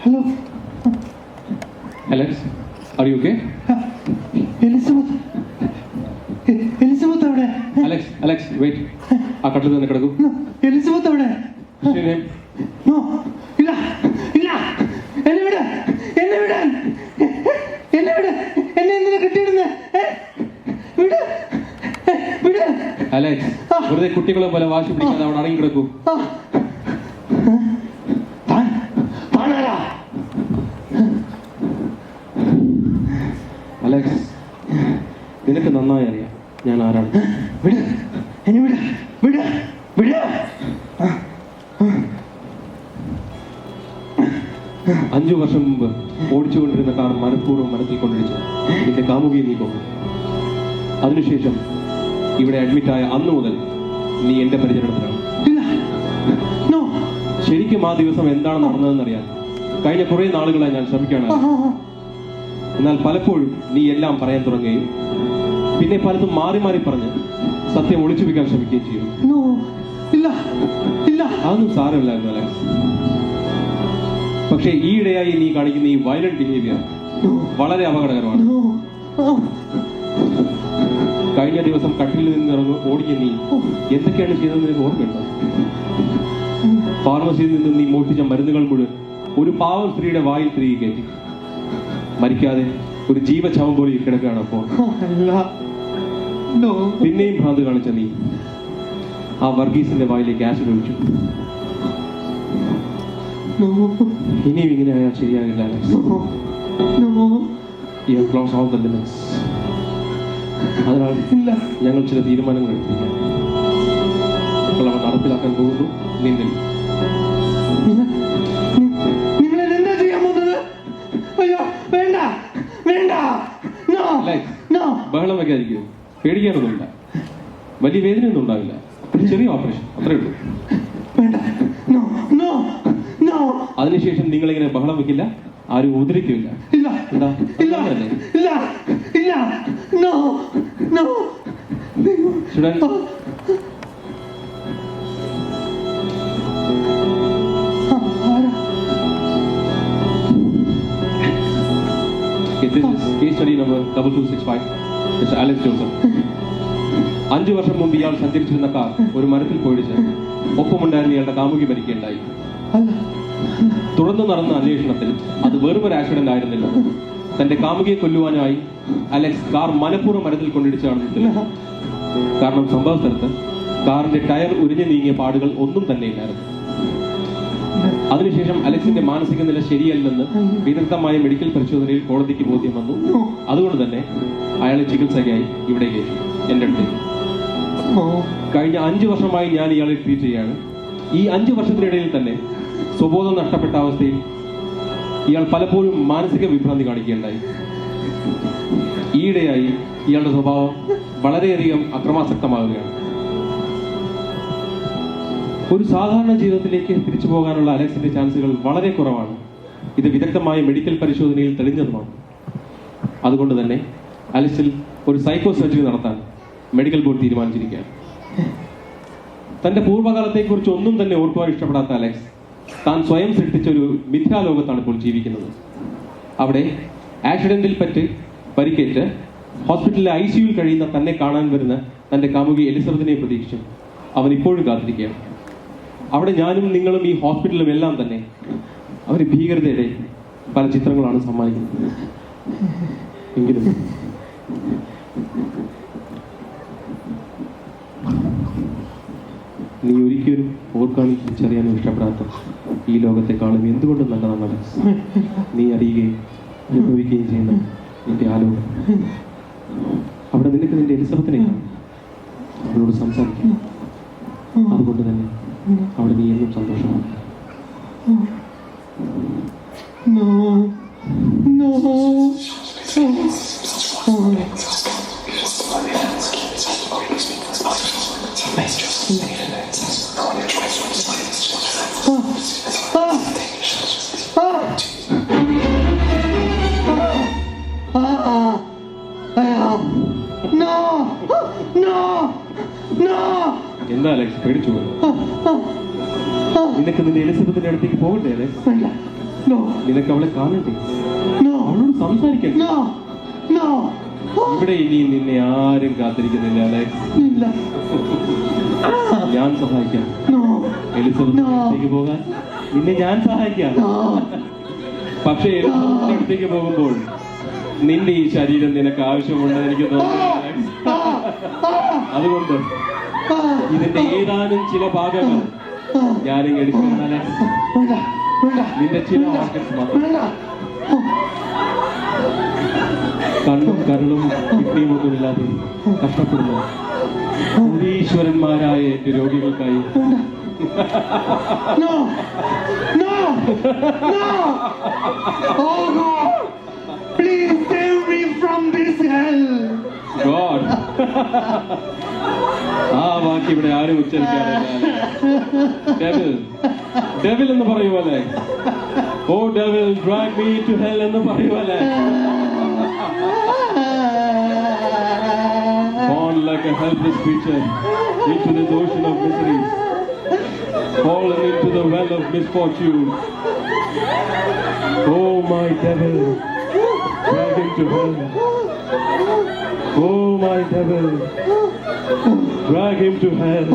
B: Hello
J: Alex, are you okay?
B: Elizabeth എവിടെ?
J: Alex, wait. ആ കട്ടിൽ തന്നെ കിടക്കൂ.
B: എലിസബത്ത് എവിടെ? ഇല്ല, എന്നെ വിട്. എന്നെ എന്തിനാ കെട്ടിയിടുന്നേ? വിട്.
J: അലക്സ്, വെറുതെ കുട്ടികളെ പോലെ വാശി പിടിക്കാതെ അവിടെ അടങ്ങി കിടക്കൂ. അലക്സ്, നിനക്ക് നന്നായി അറിയാം ഞാൻ ആരാണ്.
B: വിട്.
J: 5 വർഷം മുമ്പ് ഓടിച്ചുകൊണ്ടിരുന്ന കാർ മനഃപൂർവ്വം മരത്തിൽ കൊണ്ടിടിച്ചു നിന്റെ കാമുകിയെ നീ കൊന്നു. അതിനുശേഷം ഇവിടെ അഡ്മിറ്റായ അന്ന് മുതൽ നീ എന്റെ പരിചരണത്തിലാണ്. ശരിക്കും ആ ദിവസം എന്താണ് നടന്നതെന്നറിയാൻ കഴിഞ്ഞ കുറെ നാളുകളായി ഞാൻ ശ്രമിക്കുകയാണ്. എന്നാൽ പലപ്പോഴും നീ എല്ലാം പറയാൻ തുടങ്ങുകയും പിന്നെ പലതും മാറി പറഞ്ഞ് സത്യം ഒളിച്ചു വെക്കാൻ ശ്രമിക്കുകയും ചെയ്യും. അതൊന്നും സാരമില്ലായിരുന്നു അലക്സ്. പക്ഷേ ഈയിടെയായി നീ കാണിക്കുന്ന ഈ വയലന്റ് ബിഹേവിയർ വളരെ അപകടകരമാണ്. കഴിഞ്ഞ ദിവസം കട്ടിലിൽ നിന്ന് ഓടിയ നീ എന്തൊക്കെയാണ് ചെയ്തതെന്ന് ഓർമ്മയുണ്ടോ? ഫാർമസിയിൽ നിന്ന് നീ മോഷ്ടിച്ച മരുന്നുകൾ മുഴുവൻ ഒരു പാവം സ്ത്രീയുടെ വായിൽ തിരികെ കയറ്റി. മരിക്കാതെ ഒരു ജീവഛവം പോലെ കിടക്കുകയാണ് അപ്പോൾ. പിന്നെയും ഭ്രാന്ത് കാണിച്ച നീ ആ വർഗീസിന്റെ വായിലേക്ക് ആസിഡ് ഒഴിച്ചു. ഇനിയും ഇങ്ങനെ ആയാൽ ശരിയാകില്ല. അതിനാൽ ഞങ്ങൾ ചില തീരുമാനങ്ങൾ എടുത്തിരിക്കുകയാണ്. അപ്പോൾ അവ നടപ്പിലാക്കാൻ പോകുന്നു. നിങ്ങൾ
B: എന്താ ചെയ്യാൻ പോകുന്നത്? അയ്യോ വേണ്ട വേണ്ട.
J: ബഹളം വയ്ക്കാതിരിക്കും. പേടിക്കാനൊന്നുമില്ല. വലിയ വേദനയൊന്നും ഉണ്ടാവില്ല. ഒരു ചെറിയ ഓപ്പറേഷൻ, അത്രേ ഉള്ളൂ. അതിനുശേഷം നിങ്ങളിങ്ങനെ ബഹളം വെക്കില്ല, ആരും ഉപദ്രവിക്കില്ല. എന്താ case study number 2265, mister Alex Joseph. 5 വർഷം മുമ്പ് ഇയാൾ സഞ്ചരിച്ചിരുന്ന കാർ ഒരു മരത്തിൽ പോയിടിച്ച് ഒപ്പമുണ്ടായിരുന്ന ഇയാളുടെ കാമുകി മരിക്കുകയുണ്ടായി. തുടർന്ന് നടന്ന അന്വേഷണത്തിൽ അത് വെറുമൊരു ആക്സിഡന്റ് ആയിരുന്നില്ല. തന്റെ കാമുകിയെ കൊല്ലുവാനായി അലക്സ് കാർ മനഃപൂർവ്വം മരത്തിൽ കൊണ്ടിടിച്ചാണ്. കാരണം സംഭവ സ്ഥലത്ത് കാറിന്റെ ടയർ ഉരിഞ്ഞു നീങ്ങിയ പാടുകൾ ഒന്നും തന്നെ ഇല്ലായിരുന്നു. അതിനുശേഷം അലക്സിന്റെ മാനസിക നില ശരിയല്ലെന്ന് വിദഗ്ധമായ മെഡിക്കൽ പരിശോധനയിൽ കോടതിക്ക് ബോധ്യം വന്നു. അതുകൊണ്ട് തന്നെ അയാളെ ചികിത്സയ്ക്കായി ഇവിടേക്ക് എന്റെ അടുത്തേക്ക്. കഴിഞ്ഞ 5 വർഷമായി ഞാൻ ഇയാളെ ട്രീറ്റ് ചെയ്യാണ്. ഈ 5 വർഷത്തിനിടയിൽ തന്നെ സ്വബോധം നഷ്ടപ്പെട്ട അവസ്ഥയിൽ ഇയാൾ പലപ്പോഴും മാനസിക വിഭ്രാന്തി കാണിക്കുകയുണ്ടായി. ഈയിടെയായി ഇയാളുടെ സ്വഭാവം വളരെയധികം അക്രമാസക്തമാവുകയാണ്. ഒരു സാധാരണ ജീവിതത്തിലേക്ക് തിരിച്ചു പോകാനുള്ള അലക്സിന്റെ ചാൻസുകൾ വളരെ കുറവാണ്. ഇത് വിദഗ്ധമായ മെഡിക്കൽ പരിശോധനയിൽ തെളിഞ്ഞതുമാണ്. അതുകൊണ്ട് തന്നെ അലക്സിൽ ഒരു സൈക്കോ സർജറി നടത്താൻ മെഡിക്കൽ ബോർഡ് തീരുമാനിച്ചിരിക്കുകയാണ്. തന്റെ പൂർവ്വകാലത്തെക്കുറിച്ച് ഒന്നും തന്നെ ഓർക്കുവാൻ ഇഷ്ടപ്പെടാത്ത അലക്സ് താൻ സ്വയം സൃഷ്ടിച്ച ഒരു മിഥ്യാലോകത്താണ് ഇപ്പോൾ ജീവിക്കുന്നത്. അവിടെ ആക്സിഡന്റിൽ പരിക്കേറ്റ് ഹോസ്പിറ്റലിലെ ICUവിൽ കഴിയുന്ന തന്നെ കാണാൻ വരുന്ന തന്റെ കാമുകി എലിസബത്തിനെ പ്രതീക്ഷിച്ചു അവൻ ഇപ്പോഴും കാത്തിരിക്കുകയാണ്. അവിടെ ഞാനും നിങ്ങളും ഈ ഹോസ്പിറ്റലും എല്ലാം തന്നെ അവർ ഭീകരതയുടെ പല ചിത്രങ്ങളാണ് സമ്മാനിക്കുന്നത്. എങ്കിലും നീ ഒരിക്കലും ഓർക്കാനും തിരിച്ചറിയാനും ഇഷ്ടപ്പെടാത്ത ഈ ലോകത്തെക്കാളും എന്തുകൊണ്ടും നല്ലതാണ് അലക്സ്. നീ അറിയുകയും അനുഭവിക്കുകയും ചെയ്യുന്ന നിന്റെ ആലോകം. അവിടെ നിനക്ക് നിന്റെ എലിസബത്തിനെ കാണും, അവളോട് സംസാരിക്കാം. അതുകൊണ്ട് തന്നെ അവിടെ നീ എന്നും സന്തോഷമാണ്. എന്താ അലക്സ് പേടിച്ചു പോയി? നിനക്ക് നിന്റെ എലിസബത്തിന്റെ അടുത്തേക്ക് പോകണ്ടേ അലക്സ്? നിനക്ക് അവളെ കാണണ്ടേ? അവളോട് സംസാരിക്കണ്ടേ? ഇവിടെ ഇനി നിന്നെ ആരും കാത്തിരിക്കുന്നില്ല അലക്സ്. ഞാൻ സഹായിക്കാം. എലിസബത്തിന്റെ അടുത്തേക്ക് പോകാൻ നിന്നെ ഞാൻ സഹായിക്കാം. പക്ഷെ എലിസബത്തിന്റെ അടുത്തേക്ക് പോകുമ്പോൾ നിന്റെ ഈ ശരീരം നിനക്ക് ആവശ്യമുണ്ടെന്ന് എനിക്ക് തോന്നുന്നു. അതുകൊണ്ട് ഇതിന്റെ ഏതാനും ചില ഭാഗങ്ങൾ ഞാനിങ്ങ് എടുക്കുന്നതല്ലേ. നിന്റെ ചില ഓർഗൻസ് മാത്രം. കണ്ണും കരളും കിഡ്നിയും ഒന്നുമില്ലാതെ കഷ്ടപ്പെടുന്നു ഈശ്വരന്മാരായ എന്റെ രോഗികൾക്കായി.
B: Please save me from this hell.
J: God. ആ വാക്ക് ഇവിടെ ആരും ഉച്ചരിക്കാറില്ല. ഡെവിൽ എന്ന് പറയുമല്ലേ? Oh devil drag me to hell എന്ന് പറയുമല്ലേ? Born like a helpless creature into this ocean of miseries, fallen into the well of misfortune. Oh my devil, drag him to hell. Oh my devil, drag him to hell.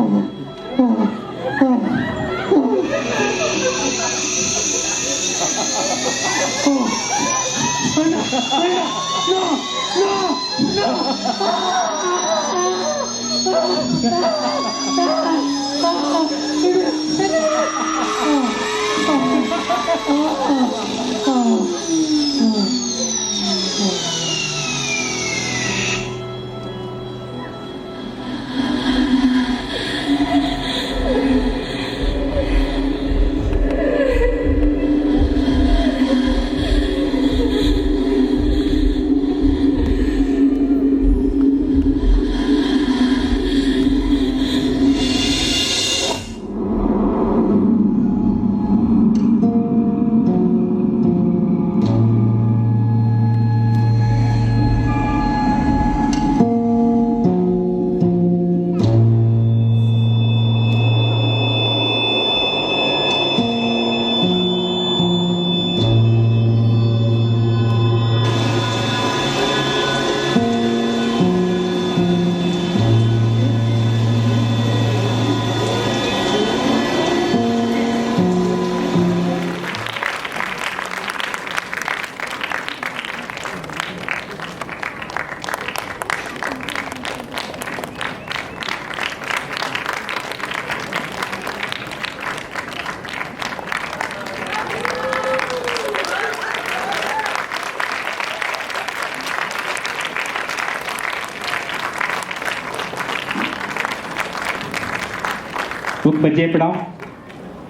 G: നമുക്ക് പരിചയപ്പെടാം.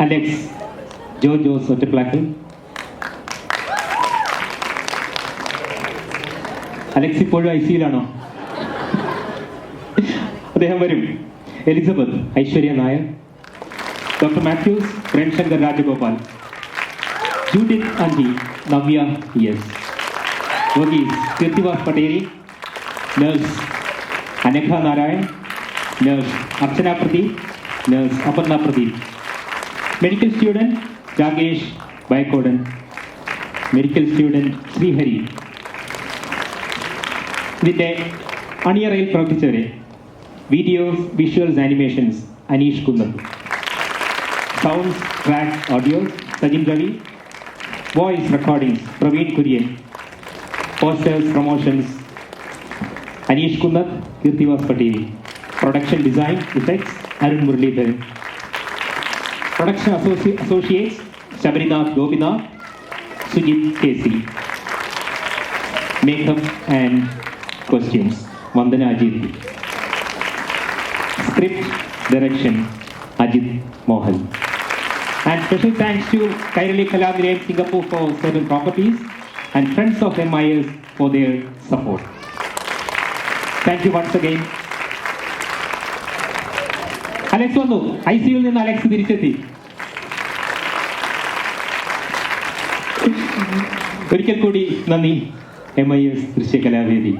G: Alex Jose Ottaplackal. Alex ഇപ്പോഴും ICUലാണോ? അദ്ദേഹം വരും. Elizabeth Aishwarya Nair, doctor Mathews Premshankar Rajagopal, Judith aunty Navya ES, Varghese Keerthivas Patteri, nurse Anagha Narayan, nurse Archana Pradeep, nurse Aparna Pradeep, medical student Rakesh Baikodan, medical student Sreehari. ഇതിൻ്റെ അണിയറയിൽ പ്രവർത്തിച്ചവരെ videos visuals animations Aneesh Kunnath, sounds track audios Sajin Ravi, voice recordings Praveen Kurian, posters promotions Aneesh Kunnath Keerthivas Patteri, production design effects Arun Muraleedharan, production associates Sabarinath Gopinath, Sujith KC, makeup and costumes Vandana Ajith, script direction Ajith Mohan. And special thanks to Kairali Kalanilayam Singapore for certain properties and friends of MIS for their support. Thank you once again. Alex വന്നു. ICUവിൽ നിന്ന് Alex തിരിച്ചെത്തി. ഒരിക്കൽ കൂടി നന്ദി. MIS ദൃശ്യകലാവേദി.